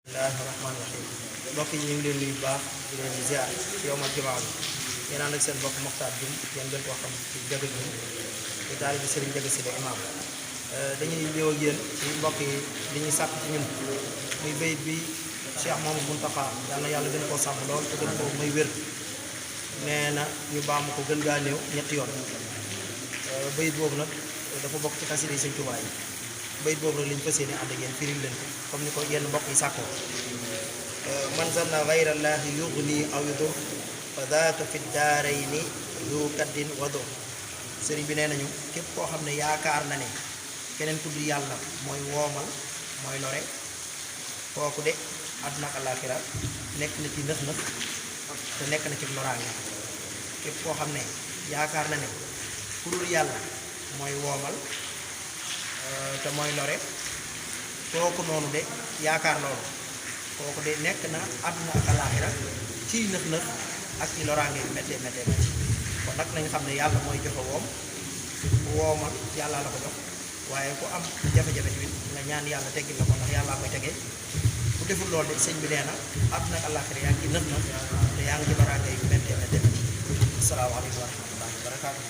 bismillahi rahmaani rahim mbokk yi ñu ngi leen nuyu baax di leen ziar ci yowmal jumaa bi yéen ànd ak seen mbokk Mokhtar Dioum yéen gën koo xam ci Ndiaga Dioum di taalibe Serigne Ndiaga Sylla imam dañuy ñëw ak yéen ci mbokk yi li ñuy sàkk ci ñun muy bayit bi Cheikh Mamadou Mountakha yal na yàlla gën koo sàmm lool te gën koo may wér nee na ñu baamu ko gën gaa néew ñetti yoon bayit boobu nag dafa bokk ci xasida yi Sëñ Tuubaa yi bayit boobu rek lañu fas yéene ànd ak yéen firil leen ko comme ni ko yenn mbokk yi sàkkoo man zanna gayra llaahi yugni aw yudur fa daaka fi daarayni du kaddin wa dur sëriñ bi nee nañu képp koo xam ne yaakaar na ne keneen ku dul yàlla mooy woomal mooy lore kooku de àdduna ak àllaaxira nekk na ci nëx-nëx te nekk na ci loraange képp koo xam ne yaakaar na ne ku dul yàlla mooy woomal te mooy lore kooku noonu de yaakaar loolu kooku de nekk na àdduna ak àllaaxira ciy nëx-nëx ak ci loraange yu méttee méttee métti kon nag nañ xam ne yàlla mooy joxe woomal yàlla la ko jox waaye ku am jafe-jafe bi nga ñaan yàlla teggil la ko ndax yàllaa koy tegee bu deful loolu de sëñ bi nee na àdduna ak àllaaxira yaa ngi ci nëx-nëx te yaa ngi ci loraange yu méttee méttee métti asalaamaaleykum wa rahmatullahi wa barakaatu